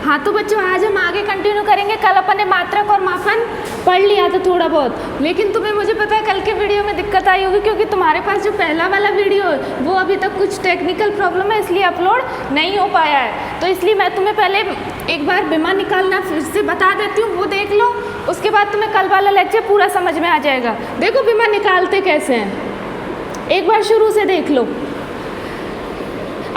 हाँ तो बच्चों आज हम आगे कंटिन्यू करेंगे। कल अपन ने मात्रक और मापन पढ़ लिया था थोड़ा बहुत, लेकिन तुम्हें मुझे पता है कल के वीडियो में दिक्कत आई होगी क्योंकि तुम्हारे पास जो पहला वाला वीडियो है वो अभी तक कुछ टेक्निकल प्रॉब्लम है इसलिए अपलोड नहीं हो पाया है। तो इसलिए मैं तुम्हें पहले एक बार विमा निकालना फिर से बता देती हूँ, वो देख लो, उसके बाद तुम्हें कल वाला लेक्चर पूरा समझ में आ जाएगा। देखो विमा निकालते कैसे हैं, एक बार शुरू से देख लो।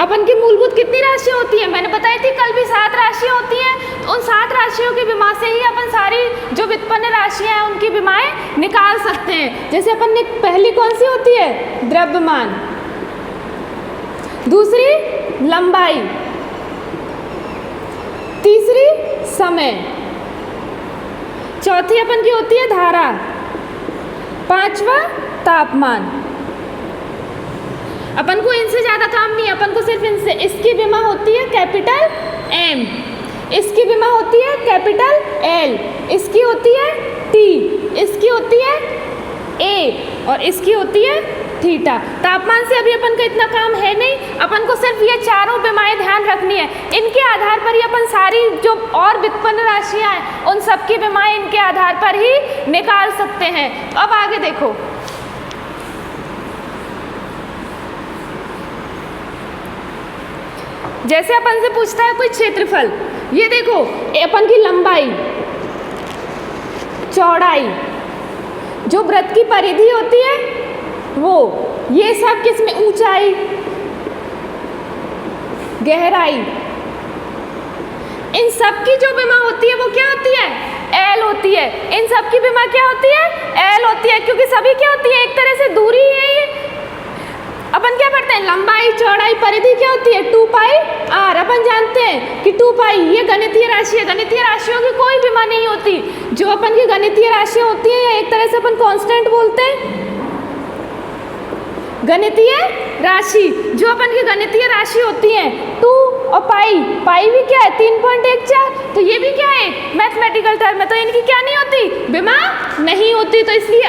अपन की मूलभूत कितनी राशियाँ होती है, मैंने बताई थी कल भी 7 राशियाँ होती हैं। तो उन 7 राशियों की विमा से ही अपन सारी जो व्युत्पन्न राशियाँ हैं उनकी विमाएं निकाल सकते हैं। जैसे अपन ने पहली कौन सी होती है, द्रव्यमान, दूसरी लंबाई, तीसरी समय, चौथी अपन की होती है धारा, पांचवा तापमान। अपन को इनसे ज़्यादा काम नहीं है, अपन को सिर्फ इनसे, इसकी विमा होती है कैपिटल M, इसकी विमा होती है कैपिटल L, इसकी होती है T, इसकी होती है A और इसकी होती है थीटा। तापमान से अभी अपन का इतना काम है नहीं, अपन को सिर्फ ये चारों विमाएं ध्यान रखनी है। इनके आधार पर ही अपन सारी जो और व्युत्पन्न राशियाँ हैं उन सबकी विमाएं इनके आधार पर ही निकाल सकते हैं। अब आगे देखो, जैसे अपन से पूछता है कोई क्षेत्रफल, ये देखो अपन की लंबाई, चौड़ाई, जो वृत्त की परिधि होती है वो, ये सब किसमें, ऊंचाई, गहराई, इन सब की जो विमा होती है वो क्या होती है, L होती है। इन सब की विमा क्या होती है, L होती है, क्योंकि सभी क्या होती है, एक तरह से दूरी है ये। अपन क्या पढ़ते हैं, लंबाई, चौड़ाई, परिधि क्या होती है, 2 पाई r। अपन जानते हैं कि 2 पाई ये गणितीय राशि है, गणितीय राशियों की कोई विमा नहीं होती। जो अपन की गणितीय राशियाँ होती हैं एक तरह से अपन कांस्टेंट बोलते हैं, गणितीय राशि, जो अपन की गणितीय राशि होती हैं 2 और पाई, पाई भी क्या है 3.14, तो ये भी क्या है मैथमेटिकल टर्म है, तो इनकी क्या नहीं होती, विमा नहीं होती। तो इसलिए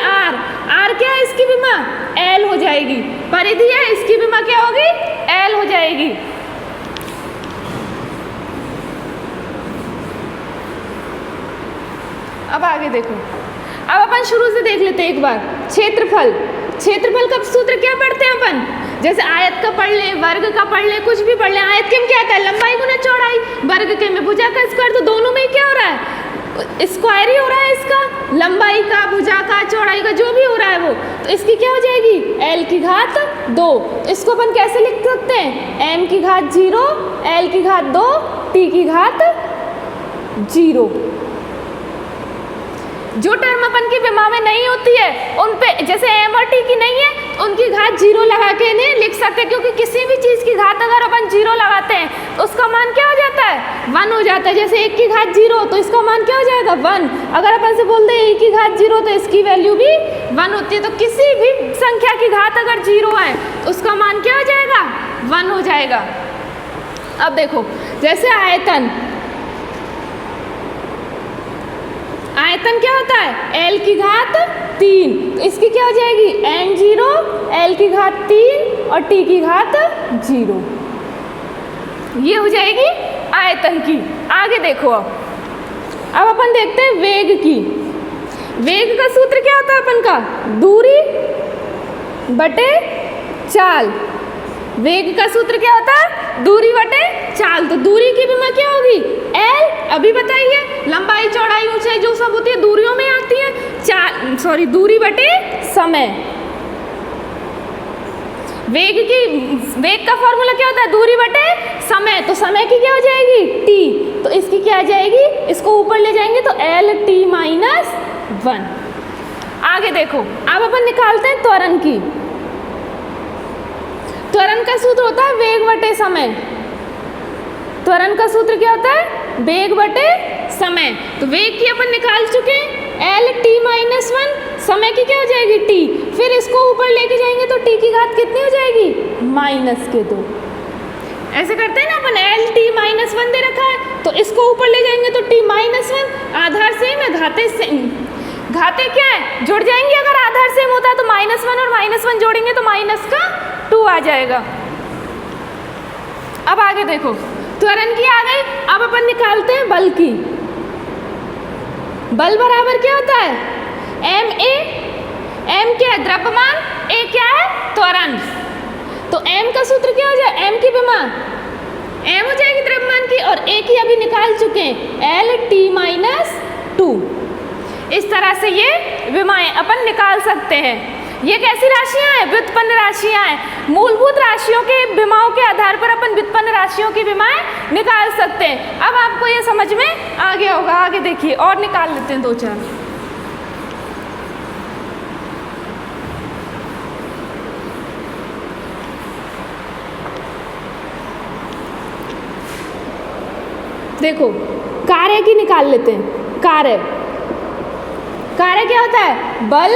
r क्या है, इसकी विमा L हो जाएगी, परिधि है इसकी विमा क्या होगी, L हो जाएगी। अब आगे देखो, अब अपन शुरू से देख लेते हैं एक बार। क्षेत्रफल, क्षेत्रफल का सूत्र क्या पढ़ते हैं अपन, जैसे आयत का पढ़ ले, वर्ग का पढ़ ले, कुछ भी पढ़ ले। आयत के में क्या आता है, लंबाई गुना चौड़ाई, वर्ग के में भुजा का स्क्वायर, तो दोनों में क्या हो रहा है, स्क्वायर ही हो रहा है इसका, लंबाई का, भुजा का, चौड़ाई का, जो भी हो रहा है वो। तो इसकी क्या हो जाएगी, L की घात 2। इसको अपन कैसे लिख सकते हैं, M की घात 0, L की घात 2, T की घात 0। जो टर्म अपन की विमा में नहीं होती है उन पे, जैसे M और T की नहीं है, उनकी घात 0 लगा के इन्हें लिख सकते हैं, क्योंकि किसी भी चीज़ की घात अगर अपन 0 लगाते हैं तो उसका मान क्या हो जाता है, 1 हो जाता है। जैसे 1 की घात 0 तो इसका मान क्या हो जाएगा, 1। अगर अपन से बोल दें 1 की घात 0 तो इसकी वैल्यू भी 1 होती है। तो किसी भी संख्या की घात अगर 0 है तो उसका मान क्या हो जाएगा, 1 हो जाएगा। अब देखो, जैसे आयतन, आयतन क्या होता है, L की घात 3, तो इसकी क्या हो जाएगी, M0, L की घात 3 और T की घात 0, ये हो जाएगी आयतन की। आगे देखो, अब अपन देखते हैं वेग की। वेग का सूत्र क्या होता है अपन का, दूरी बटे चाल। वेग का सूत्र क्या होता है, दूरी बटे चाल। तो दूरी की विमा क्या होगी, L, अभी बताइए, लंबाई, चौड़ाई, ऊंचाई जो सब होती है दूरियों में आती है, दूरी बटे समय। वेग का फॉर्मूला क्या होता है, दूरी बटे समय, तो समय की क्या हो जाएगी, T, तो इसकी क्या आ जाएगी, इसको ऊपर ले जाएंगे तो LT-1। आगे देखो, अब अपन निकालते हैं त्वरण की। त्वरण का सूत्र होता है वेग बटे समय। त्वरण का सूत्र क्या होता है, वेग बटे समय। तो वेग की अपन निकाल चुके हैं, LT-1, समय की क्या हो जाएगी, T। फिर इसको ऊपर लेके जाएंगे तो T की घात कितनी हो जाएगी, -2। ऐसे करते हैं ना अपन, LT-1 दे रखा है तो इसको ऊपर ले जाएंगे तो T-1, आधार सेम है, घाते सेम, घाते क्या है, जुड़ जाएंगे। अगर आधार सेम होता है तो -1 और -1 जोड़ेंगे तो -2 आ जाएगा। अब आगे देखो, त्वरण की आ गई। अब अपन निकालते हैं बल की। बल बराबर क्या होता है? M A. एम क्या है? द्रव्यमान। ए क्या है? त्वरण। तो एम का सूत्र क्या हो जाए? एम की विमा एम हो जाएगी द्रव्यमान की, और ए की अभी निकाल चुके हैं, एल टी माइनस 2। इस तरह से ये विमाएं अपन निकाल सकते हैं। ये कैसी राशियां हैं? व्युत्पन्न राशियां हैं। मूलभूत राशियों के विमाओं के आधार पर अपन व्युत्पन्न राशियों की विमाएं निकाल सकते हैं। अब आपको ये समझ में आ गया होगा। आगे देखिए और निकाल लेते हैं 2-4। देखो कार्य की निकाल लेते हैं। कार्य क्या होता है? बल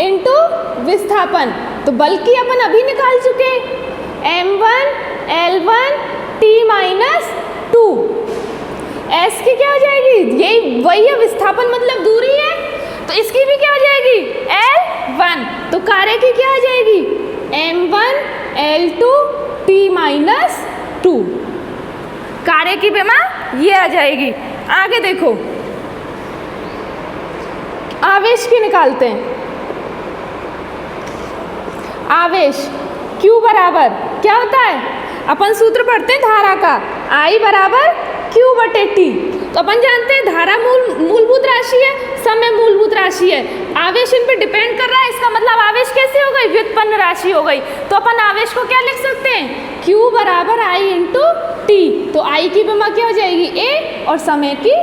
इंटू विस्थापन। तो बल की अपन अभी निकाल चुके, m1 l1 t minus 2। s की क्या हो जाएगी? यही वही है, विस्थापन मतलब दूरी है, तो इसकी भी क्या हो जाएगी? l1। तो कार्य की क्या हो जाएगी? m1 l2 t minus 2। कार्य की विमा ये आ जाएगी। आगे देखो आवेश की निकालते हैं। आवेश Q बराबर क्या होता है? अपन सूत्र पढ़ते हैं धारा का, I बराबर Q बटे T। तो अपन जानते हैं धारा मूलभूत राशि है, समय मूलभूत राशि है, आवेश इन पे डिपेंड कर रहा है। इसका मतलब आवेश कैसे हो गई? व्युत्पन्न राशि हो गई। तो अपन आवेश को क्या लिख सकते हैं? Q बराबर I इंटू T। तो I की विमा क्या हो जाएगी? A, और समय की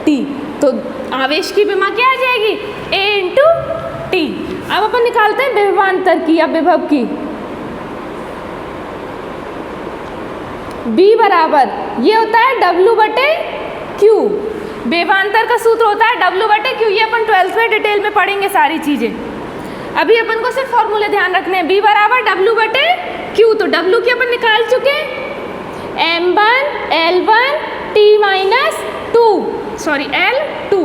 T। तो आवेश की विमा क्या आ जाएगी? A into T। अब अपन निकालते हैं विभवांतर की या विभव की। B बराबर ये होता है W बटे Q। विभवांतर का सूत्र होता है W बटे Q। ये अपन 12th में डिटेल में पढ़ेंगे सारी चीजें। अभी अपन को सिर्फ फॉर्मूले ध्यान रखने हैं। B बराबर W बटे Q। तो W की अपन निकाल चुके, m1 l1 t minus 2, sorry l2,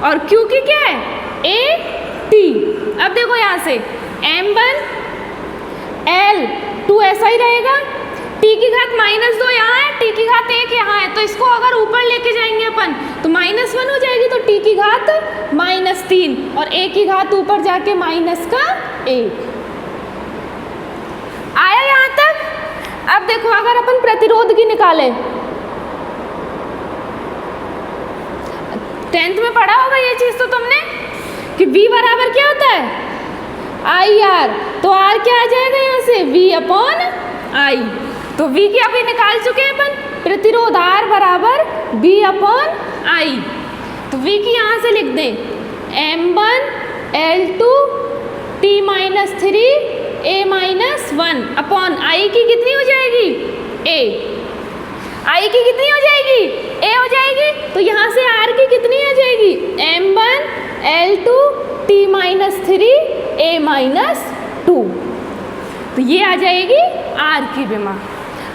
और Q की क्या है? a t। अब देखो यहाँ से m1 l2 ऐसा ही रहेगा, t की घात -2 यहाँ है, t की घात 1 यहाँ है, तो इसको अगर ऊपर लेके जाएंगे अपन तो -1 हो जाएगी, तो t की घात -3, और a की घात ऊपर जाके -1 आया यहाँ तक। अब देखो अगर अपन प्रतिरोध की निकालें, 10th में पढ़ा होगा ये चीज तो तुमने, कि V बराबर क्या होता है? IR। तो R क्या आ जाएगा यहाँ से? V upon I। तो V की अभी निकाल चुके हैं अपन, प्रतिरोध R बराबर V अपॉन I। तो V की यहाँ से लिख दें, m1 l2 t minus 3 a minus 1 upon I की कितनी हो जाएगी? A। I की कितनी हो जाएगी? A हो जाएगी। तो यहाँ से R की कितनी आ जाएगी? m1 l2 t minus 3 a minus 2। तो ये आ जाएगी R की विमा।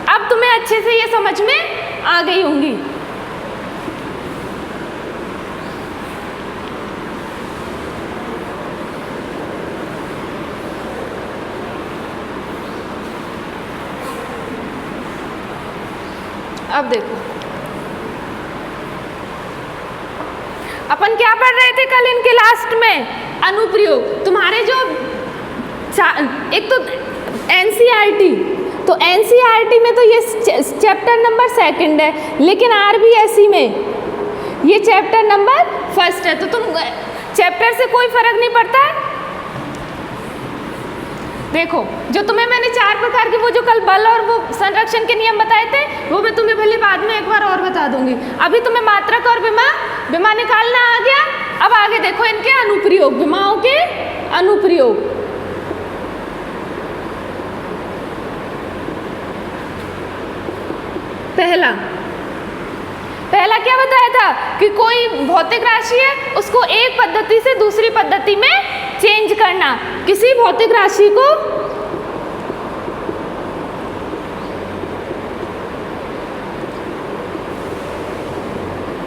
अब तुम्हें अच्छे से ये समझ में आ गई होंगी। अब देखो अपन क्या पढ़ रहे थे कल इनके लास्ट में? अनुप्रयोग। तुम्हारे जो एक तो NCERT, तो NCERT में तो ये चैप्टर नंबर 2 है, लेकिन RBSE में ये चैप्टर नंबर 1 है। तो तुम चैप्टर से कोई फर्क नहीं पड़ता है। देखो जो तुम्हें मैंने 4 प्रकार के वो जो कल बल और वो संरक्षण के नियम बताए थे, वो मैं तुम्हें भले बाद में एक बार और बता दूंगी। अभी तुम्हें मात्रक और विमा निकालना आ गया। अब आगे देखो इनके अनुप्रयोग, विमाओं के अनुप्रयोग। पहला क्या बताया था कि कोई भौतिक राशि है उसको एक पद्धति से दूसरी पद्धति में चेंज करना। किसी भौतिक राशि को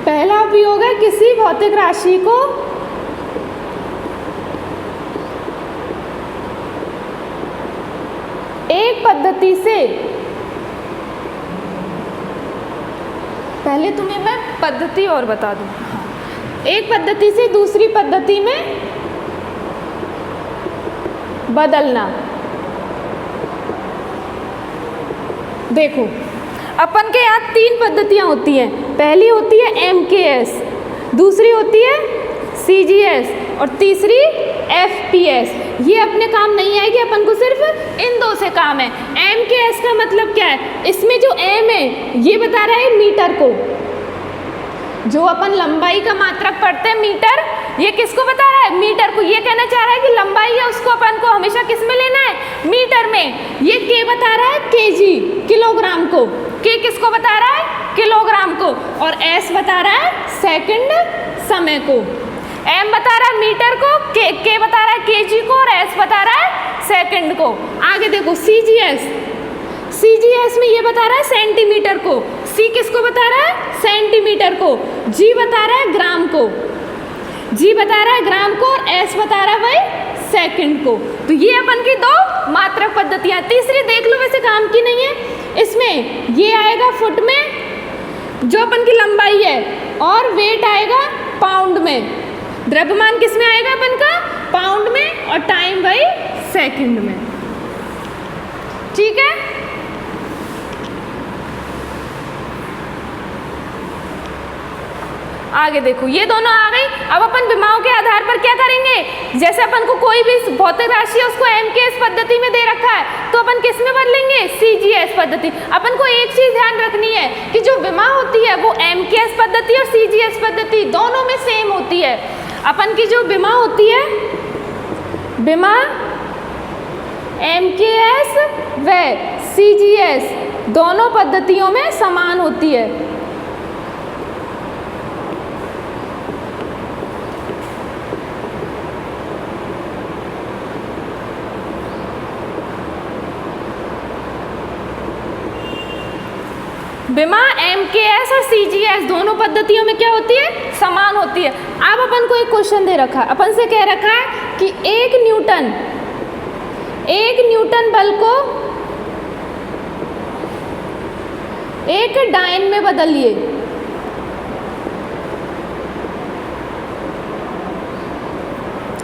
पहला उपयोग है किसी भौतिक राशि को एक पद्धति से पहले तुम्हें मैं पद्धति और बता दूँ। एक पद्धति से दूसरी पद्धति में बदलना। देखो अपन के यहाँ 3 पद्धतियाँ होती हैं। पहली होती है MKS, दूसरी होती है CGS और तीसरी FPS। ये अपने काम नहीं आएगी, अपन को सिर्फ इन 2 से काम है। MKS का मतलब क्या है? इसमें जो M है ये बता रहा है मीटर को, जो अपन लंबाई का मात्रक पढ़ते हैं मीटर, ये किसको बता रहा है? मीटर को। ये कहना चाह रहा है कि लंबाई है उसको अपन को हमेशा किस में लेना है? मीटर में। ये K बता रहा है kg, किलोग्राम को। K किसको बता रहा है? किलोग्राम को। और S बता रहा है सेकंड, समय को। M बता रहा है मीटर को, K बता रहा है kg को और S बता रहा है सेकंड को। आगे देखो CGS में ये बता रहा है सेंटीमीटर को। C किसको बता रहा है? सेंटीमीटर को। G बता रहा है ग्राम को, G बता रहा है ग्राम को और S बता रहा है वही सेकंड को। तो ये अपन की 2 मात्रक पद्धतियाँ। तीसरी देख लो, वैसे काम की नहीं है। इसमें ये आएगा फुट में जो अपन की लंबाई है और वेट आएगा पाउंड में। द्रव्यमान किस में आएगा अपन का? पाउंड में। और टाइम वही सेकंड में। ठीक है। आगे देखो ये दोनों आ गई। अब अपन विमाओं के आधार पर क्या करेंगे? जैसे अपन को कोई भी भौतिक राशि है उसको MKS पद्धति में दे रखा है तो अपन किस में बदलेंगे? CGS पद्धति। अपन को एक चीज ध्यान रखनी है कि जो विमा होती है वो MKS पद्धति और CGS पद्धति दोनों में सेम होती है। अपन की जो विमा होती है, विमा MKS व CGS दोनों पद्धतियों में समान होती है। विमा MKS और CGS दोनों पद्धतियों में क्या होती है? समान होती है। अब अपन को एक क्वेश्चन दे रखा है, अपन से कह रखा है कि 1 न्यूटन बल को 1 डायन में बदलिए।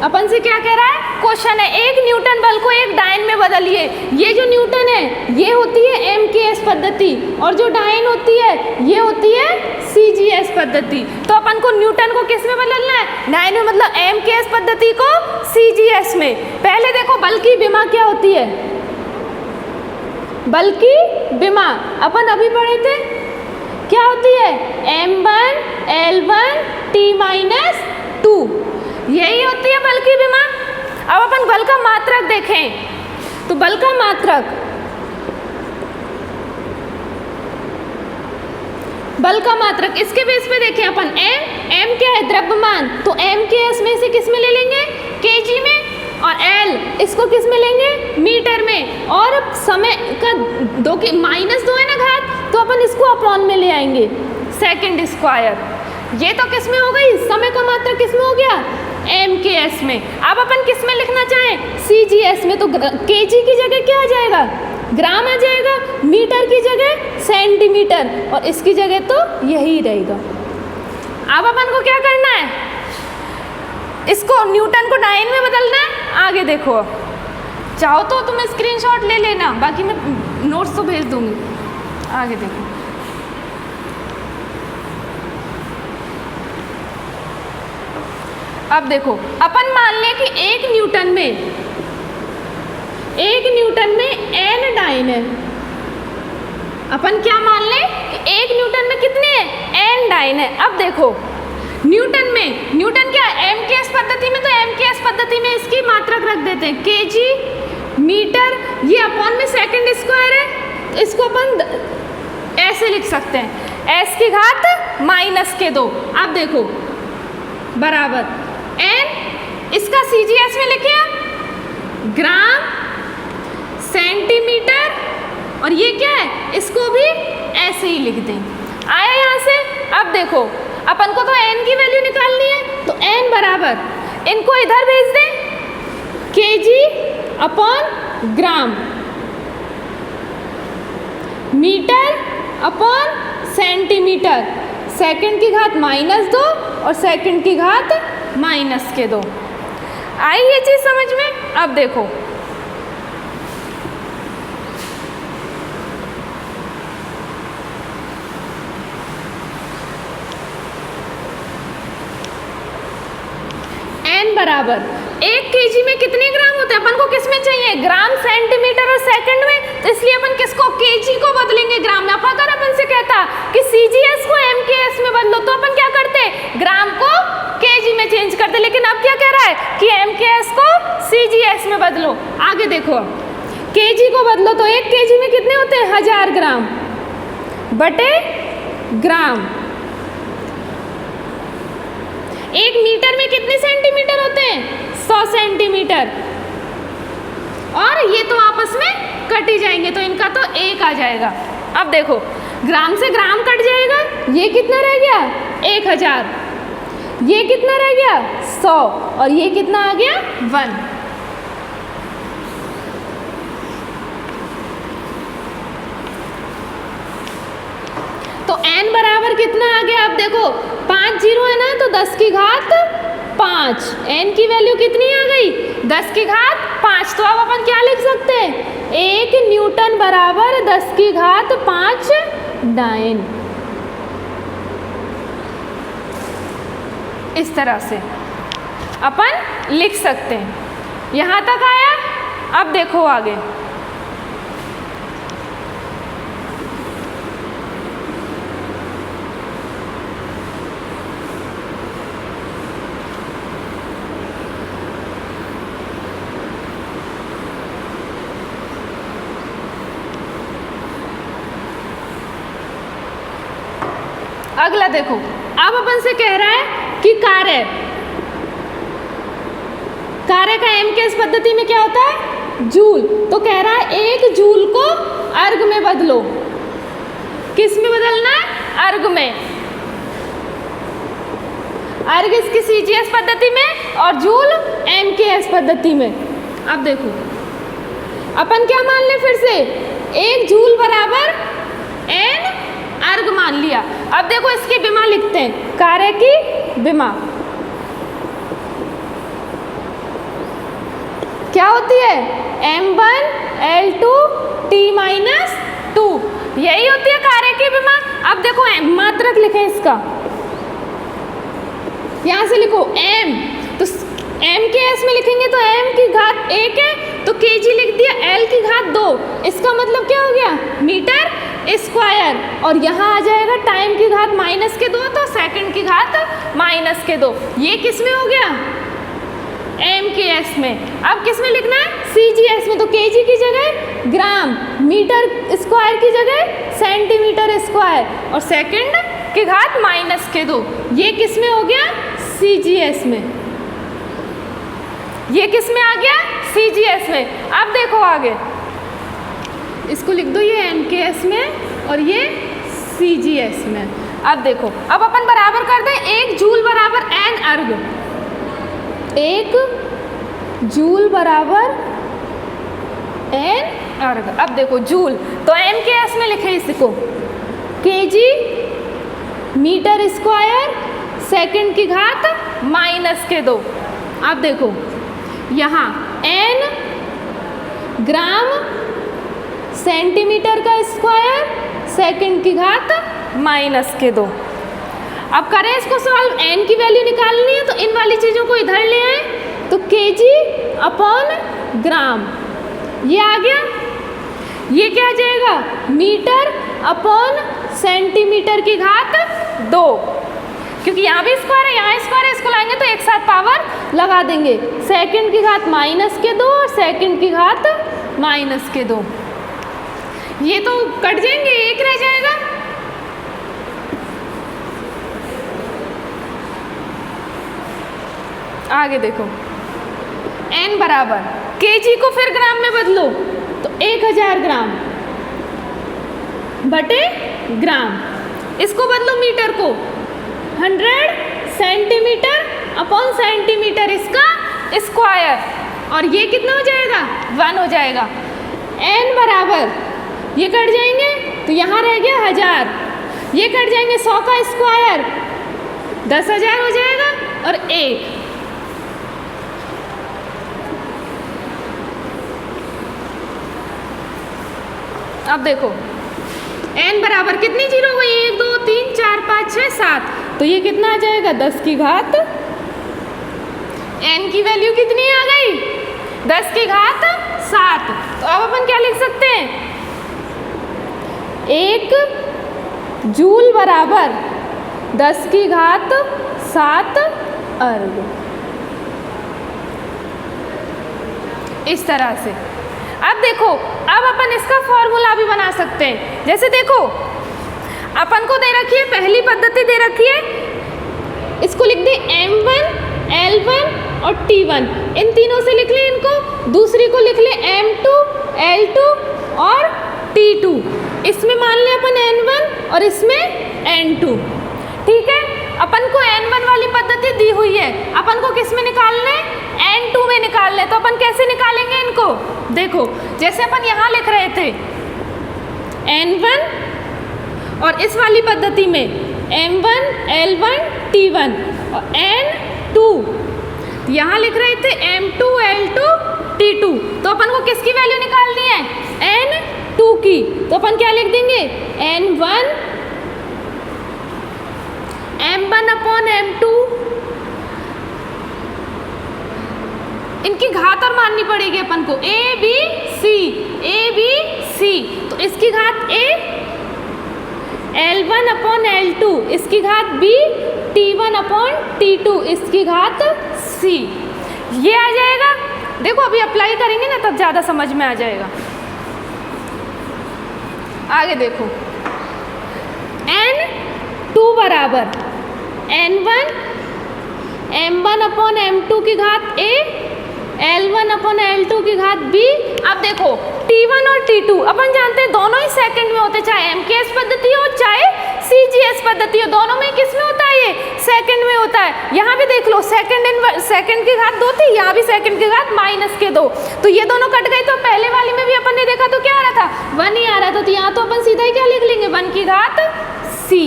अपन से क्या कह रहा है? क्वेश्चन है 1 न्यूटन बल को 1 डायन में बदलिए। ये जो न्यूटन है ये होती है MKS पद्धति और जो डायन होती है ये होती है CGS पद्धति। तो अपन को न्यूटन को किस में बदलना है? डायन में, मतलब MKS पद्धति को CGS में। पहले देखो बल की विमा क्या होती है? बल की विमा अपन अभी पढ़े थे, क्या होती है? M1 L1 T-2, यही होती है बल की विमा। अब अपन बल का मात्रक देखें तो बल का मात्रक इसके बेस पे देखें अपन। M क्या है? द्रव्यमान। तो MKS में से किस में ले लेंगे? kg में। और L इसको किस में लेंगे? मीटर में। और समय का -2 है ना घात, तो अपन इसको अपॉन में ले आएंगे, सेकंड स्क्वायर। ये तो किस में हो गई? समय का मात्रक किस में हो गया? MKS में। अब अपन किस में लिखना चाहें? CGS में। तो kg की जगह क्या आ जाएगा? ग्राम आ जाएगा। मीटर की जगह सेंटीमीटर और इसकी जगह तो यही रहेगा। अब अपन को क्या करना है? इसको न्यूटन को डायन में बदलना है। आगे देखो, चाहो तो तुम स्क्रीनशॉट ले लेना, बाकी मैं नोट्स तो भेज दूंगी। आगे देखो, अब देखो अपन मान लें कि 1 न्यूटन में n डायन है। अपन क्या मान लें कि 1 न्यूटन में कितने हैं? n डायन है। अब देखो न्यूटन क्या है? MKS पद्धति में, तो MKS पद्धति में इसकी मात्रक रख देते हैं kg, मीटर, ये अपॉन में सेकंड स्क्वायर है, तो इसको अपन ऐसे लिख सकते हैं s की घात -2। अब देखो बराबर n, इसका CGS में लिखे हम ग्राम, सेंटीमीटर, और ये क्या है? इसको भी ऐसे ही लिख दें। आया यहाँ से? अब देखो अपन को तो n की वैल्यू निकालनी है, तो n बराबर, इनको इधर भेज दें, kg upon gram, metre upon centimetre, second की घात -2 और सेकंड की घात -2। आई ये चीज समझ में? अब देखो n बराबर 1 kg में कितने ग्राम होते हैं? अपन को किस में चाहिए? ग्राम, सेंटीमीटर और सेकंड में, तो इसलिए अपन किसको? kg को बदलेंगे ग्राम में। अगर अपन से कहता कि CGS को MKS में बदलो तो अपन क्या करते? ग्राम को kg में चेंज करते, लेकिन अब क्या कह रहा है कि MKS को CGS में बदलो। आगे देखो, kg को बदलो तो 1 kg में कितने होते हैं? 1000 ग्राम बटे ग्राम। 1 मीटर में कितने सेंटीमीटर होते हैं? 100 सेंटीमीटर। और ये तो आपस में कट ही जाएंगे, तो इनका तो 1 आ जाएगा। अब देखो, ग्राम से ग्राम कट जाएगा, ये कितना रह गया? 1000। ये कितना रह गया? 100। और ये कितना आ गया? 1। तो n बराबर कितना आ गया? अब देखो 5 जीरो है ना, तो 10 की घात 5। n की वैल्यू कितनी आ गई? 10 की घात 5। तो अब अपन क्या लिख सकते हैं? 1 न्यूटन बराबर 10 की घात 5 डाइन। इस तरह से अपन लिख सकते हैं। यहां तक आया? अब देखो आगे, अगला देखो, अब अपन से कह रहा है कि कार्य का MKS पद्धति में क्या होता है? जूल। तो कह रहा है 1 जूल को अर्ग में बदलो। किस में बदलना है? अर्ग में। अर्ग इसकी CGS पद्धति में और जूल MKS पद्धति में। अब देखो, अपन क्या मान ले फिर से? 1 जूल बराबर n अर्ग मान लिया। अब देखो इसकी विमा लिखते हैं, कार्य की विमा क्या होती है? m1 L2 T-2। यही होती है कार्य की विमा। अब देखो मात्रक लिखें इसका, यहां से लिखो m, तो MKS में लिखेंगे तो m की घात 1 है, तो kg लिख दिया, L की घात 2। इसका मतलब क्या हो गया? Metre square. और यहाँ आ जाएगा टाइम की घात -2, तो सेकंड की घात -2। ये किस में हो गया? MKS में। अब किस में लिखना है? CGS में। तो kg की जगह ग्राम, मीटर स्क्वायर की जगह सेंटीमीटर स्क्वायर और सेकंड की घात -2। ये किस में हो गया? CGS में। ये किस में आ गया? CGS में। अब देखो आगे, इसको लिख दो, ये MKS में और ये CGS में। अब देखो, अब अपन बराबर कर दें, 1 जूल बराबर n अर्ग। 1 जूल बराबर n अर्ग। अब देखो जूल, तो MKS में लिखे इसको, kg मीटर स्क्वायर सेकंड की घात -2। अब देखो यहाँ n ग्राम सेंटीमीटर का स्क्वायर सेकंड की घात -2। अब करें इसको सॉल्व। n की वैल्यू निकालनी है, तो इन वाली चीज़ों को इधर ले आए, तो kg अपॉन ग्राम ये आ गया। ये क्या आ जाएगा? मीटर अपॉन सेंटीमीटर की घात 2, क्योंकि यहाँ भी स्क्वायर है, यहाँ स्क्वायर है, इसको लाएंगे तो एक साथ पावर लगा देंगे। सेकंड की घात -2 और सेकंड की घात -2। ये तो कट जाएंगे, 1 रह जाएगा। आगे देखो, n बराबर kg को फिर ग्राम में बदलो, तो 1000 ग्राम बटे ग्राम। इसको बदलो मीटर को, 100 सेंटीमीटर अपॉन सेंटीमीटर इसका स्क्वायर, और ये कितना हो जाएगा? 1 हो जाएगा। n बराबर ये कट जाएंगे, तो यहाँ रह गया 1000, ये कट जाएंगे, 100 का स्क्वायर 10,000 हो जाएगा और 1। अब देखो n बराबर कितनी जीरो हो गई, 1 2 3 4 5 6 7, तो ये कितना आ जाएगा 10 की घात, n की वैल्यू कितनी आ गई 10 की घात 7। तो अब अपन क्या लिख सकते हैं, 1 जूल बराबर 10 की घात 7 अर्ग। इस तरह से। अब देखो, अब अपन इसका फॉर्मूला भी बना सकते हैं। जैसे देखो अपन को दे रखी है, पहली पद्धति दे रखी है, इसको लिख दे M1 L1 और T1, इन तीनों से लिख ले इनको। दूसरी को लिख ले M2 L2 और T2, इसमें मान ले अपन N1 और इसमें N2। ठीक है, अपन को N1 वाली पद्धति दी हुई है, अपन को किस में निकालना है, N2 में निकालना है। तो अपन कैसे निकालेंगे इनको, देखो जैसे अपन यहाँ लिख रहे थे N1 और इस वाली पद्धति में M1 L1 T1 और N2, यहाँ लिख रहे थे M2 L2 T2। तो अपन को किसकी वैल्यू निकालनी है, N2 की। तो अपन क्या लिख देंगे, N1 M1 अपॉन M2, इनकी घात और माननी पड़ेगी अपन को, A B C, तो इसकी घात A, L1 अपॉन L2 इसकी घात B, T1 अपॉन T2 इसकी घात C। ये आ जाएगा। देखो अभी अप्लाई करेंगे ना तब ज़्यादा समझ में आ जाएगा। आगे देखो, N2 बराबर N1 M1 अपॉन M2 की घात A, L1 अपॉन L2 की घात B। अब देखो T1 और T2 अपन जानते हैं दोनों ही सेकंड में होते, चाहे MKS पद्धति हो चाहे CGS पद्धति हो, दोनों में किस में होता है, ये सेकंड में होता है। यहाँ भी देख लो सेकंड की घात 2 थी, यहाँ भी सेकंड की घात -2, तो ये दोनों कट गए। तो पहले वाली में भी अपन ने देखा तो क्या आ रहा था, 1 ही आ रहा था, तो यहाँ तो अपन सीधा ही क्या लिख लेंगे, 1 की घात C।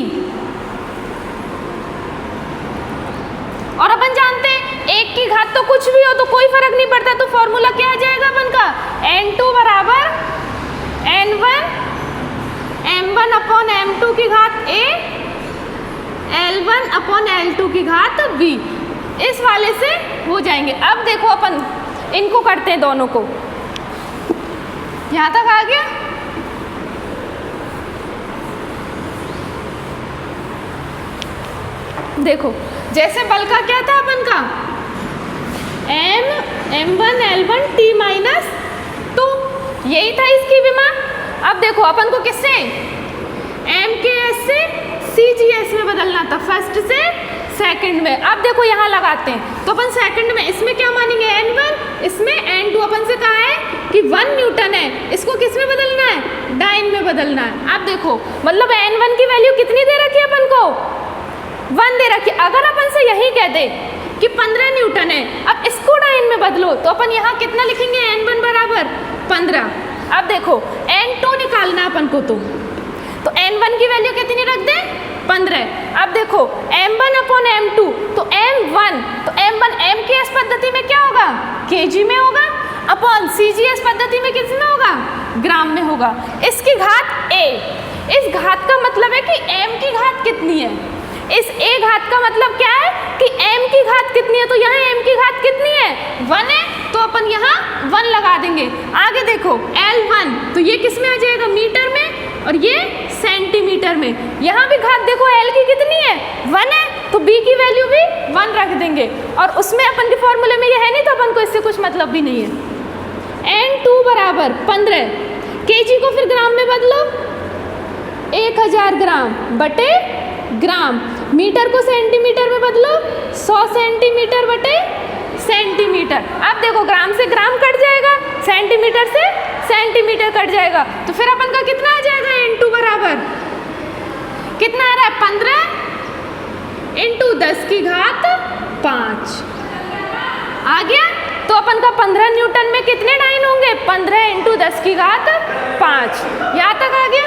और अपन जानते हैं 1 की घात तो कुछ भी हो तो कोई फर्क नहीं पड़ता, तो फॉर्मूला क्या आ जाएगा अपन का, N2 बराबर N1 M1 अपॉन M2 की घात A, L1 अपॉन L2 की घात B। इस वाले से हो जाएंगे। अब देखो अपन इनको करते हैं दोनों को, यहाँ तक आ गया। देखो जैसे बल का क्या था अपन का, M1 L1 T माइनस 2, यही था इसकी विमा। अब देखो अपन को किससे, MKS से CGS में बदलना था, फर्स्ट से सेकंड में। अब देखो यहाँ लगाते हैं, तो अपन सेकंड में इसमें क्या मानेंगे, N1, इसमें N2। अपन से कहा है कि 1 न्यूटन है, इसको किस में बदलना है, डाइन में बदलना है। अब देखो मतलब N1 की वैल्यू कितनी दे रखी है अपन को, 1 दे रखी। अगर अपन से यही कह दे कि 15 न्यूटन है, अब इसको डाइन में बदलो, तो अपन यहाँ कितना लिखेंगे, N1 बराबर 15। अब देखो N2 निकालना है अपन को, तो N1 की वैल्यू कितनी रख दें, 15। अब देखो M1 अपॉन M2, तो M1 MKS पद्धति में क्या होगा, kg में होगा, अपॉन CGS पद्धति में किस में होगा, ग्राम में होगा। इसकी घात A, इस घात का मतलब है कि M की घात कितनी है, इस A घात का मतलब क्या है कि M की घात कितनी है, तो यहाँ M की घात कितनी है, 1 है, तो अपन यहाँ 1 लगा देंगे। आगे देखो L1, तो ये किस में आ जाएगा, मीटर में, और ये सेंटीमीटर में। यहाँ भी घात देखो L की कितनी है, 1 है, तो B की वैल्यू भी 1 रख देंगे। और उसमें अपन के फॉर्मूले में ये है नहीं, तो अपन को इससे कुछ मतलब भी नहीं है। N2 बराबर 15, kg को फिर ग्राम में बदलो, 1000 ग्राम बटे ग्राम, मीटर को सेंटीमीटर में बदलो, 100 सेंटीमीटर बटे सेंटीमीटर। अब देखो ग्राम से ग्राम कट जाएगा, सेंटीमीटर से सेंटीमीटर कट जाएगा, तो फिर अपन का कितना आ जाएगा, N2 बराबर कितना आ रहा है, 15 इंटू 10 की घात 5 आ गया। तो अपन का 15 न्यूटन में कितने डाइन होंगे, 15 इंटू 10 की घात 5। यहाँ तक आ गया।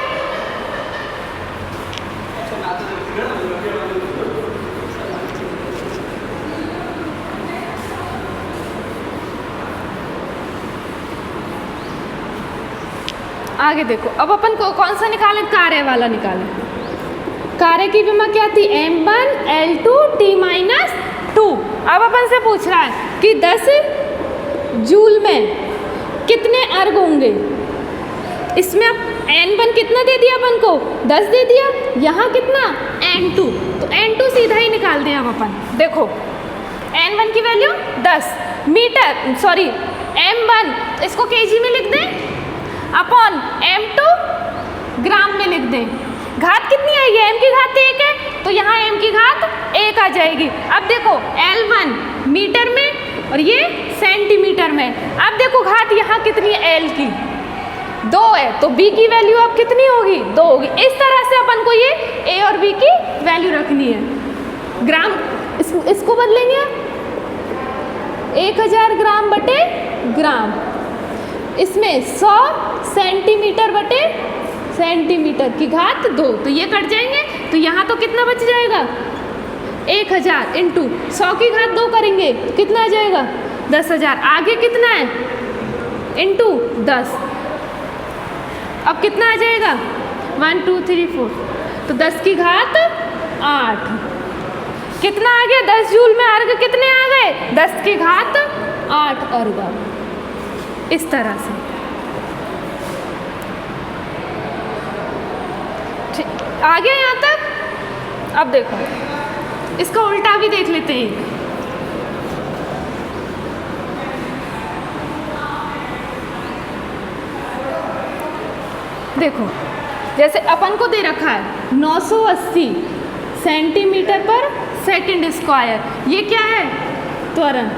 आगे देखो, अब अपन को कौन सा निकाले, कार्य वाला निकाले। कार्य की विमा क्या थी, m1 L2 T-2। अब अपन से पूछ रहा है कि 10 जूल में कितने अर्ग होंगे। इसमें अब n1 कितना दे दिया अपन को, 10 दे दिया, यहाँ कितना n2, तो n2 सीधा ही निकाल दें अब अपन। देखो n1 की वैल्यू 10 मीटर, सॉरी m1 इसको kg में लिख दें अपॉन m2 ग्राम में लिख दें। घात कितनी आएगी, m की घात 1 है तो यहाँ m की घात 1 आ जाएगी। अब देखो L1 मीटर में और ये सेंटीमीटर में। अब देखो घात यहाँ कितनी है, L की 2 है तो B की वैल्यू अब कितनी होगी, 2 होगी। इस तरह से अपन को ये A और B की वैल्यू रखनी है। ग्राम इसको बदलेंगे 1000 ग्राम बटे ग्राम, इसमें 100 सेंटीमीटर बटे सेंटीमीटर की घात 2, तो ये कट जाएंगे तो यहाँ तो कितना बच जाएगा, 1000 इंटू 100 की घात 2 करेंगे तो कितना आ जाएगा, 10,000। आगे कितना है, इंटू 10, अब कितना आ जाएगा 1 2 3 4, तो 10 की घात 8। कितना आ गया, 10 जूल में अर्घ कितने आ गए, 10 की घात 8 अर्घ। इस तरह से आ गया यहाँ तक। अब देखो इसका उल्टा भी देख लेते हैं। देखो जैसे अपन को दे रखा है 980 सेंटीमीटर पर सेकंड स्क्वायर, ये क्या है, त्वरण,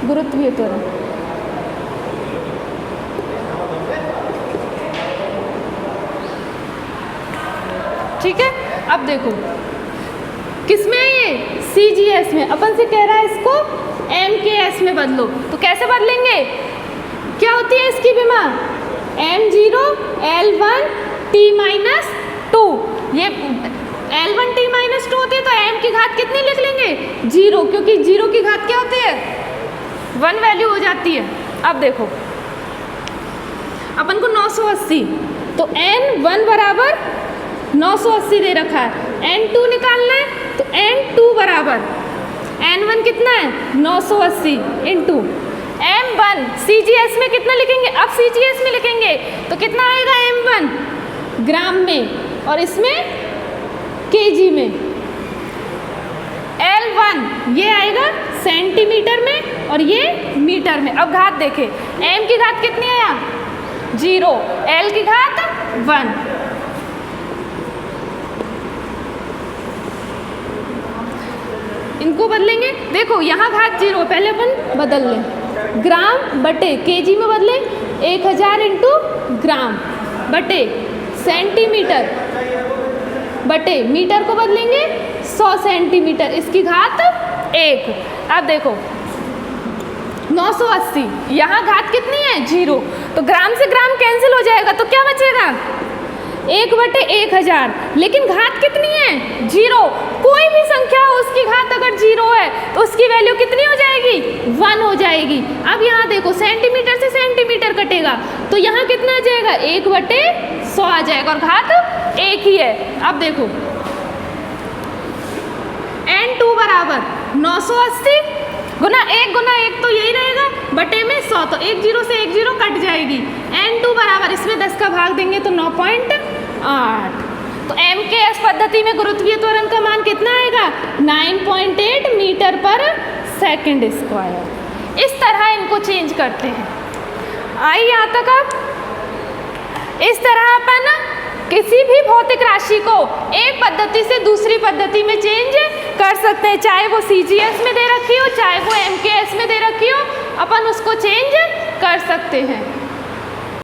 गुरुत्वीय त्वरण। ठीक है, अब देखो किसमें है ये, CGS में। अपन से कह रहा है इसको MKS में बदलो, तो कैसे बदलेंगे, क्या होती है इसकी विमा, m0 L1 T-2। ये L1 T-2 होती है तो m की घात कितनी लिख लेंगे, 0, क्योंकि 0 की घात क्या होती है, 1 वैल्यू हो जाती है। अब देखो अपन को 980, तो n1 बराबर 980 दे रखा है, n2 निकालना है तो n2 बराबर n1 कितना है 980 इंटू m1, CGS में कितना लिखेंगे, अब CGS में लिखेंगे तो कितना आएगा m1 ग्राम में और इसमें kg में, L1 ये आएगा सेंटीमीटर में और ये मीटर में। अब घात देखें, m की घात कितनी आया 0, L की घात 1। इनको बदलेंगे, देखो यहाँ घात 0, पहले अपन बदल लें, ग्राम बटे केजी में बदले, 1000 इंटू ग्राम बटे सेंटीमीटर बटे मीटर को बदलेंगे 100 सेंटीमीटर, इसकी घात 1। अब देखो 980, यहाँ घात कितनी है 0, तो ग्राम से ग्राम कैंसिल हो जाएगा तो क्या बचेगा 1 बटे 1000, लेकिन घात कितनी है 0। कोई भी संख्या हो उसकी घात अगर 0 है तो उसकी वैल्यू कितनी हो जाएगी 1 हो जाएगी। अब यहाँ देखो सेंटीमीटर से सेंटीमीटर कटेगा तो यहाँ कितना आ जाएगा 1 बटे 100 आ जाएगा और घात 1 ही है। अब देखो n2 बराबर 980 गुना 1 तो यही रहेगा बटे में 100, तो 1 0 से 1 0 कट जाएगी। n2 बराबर इसमें 10 का भाग देंगे तो 9.8। तो MKS पद्धति में गुरुत्वीय त्वरण का मान कितना आएगा 9.8 मीटर पर सेकंड स्क्वायर। इस तरह इनको चेंज करते हैं। आइए यहाँ तक अब इस तरह अपन किसी भी भौतिक राशि को एक पद्धति से दूसरी पद्धति में चेंज कर सकते हैं, चाहे वो CGS में दे रखी हो चाहे वो MKS में दे रखी हो, अपन उसको चेंज कर सकते हैं।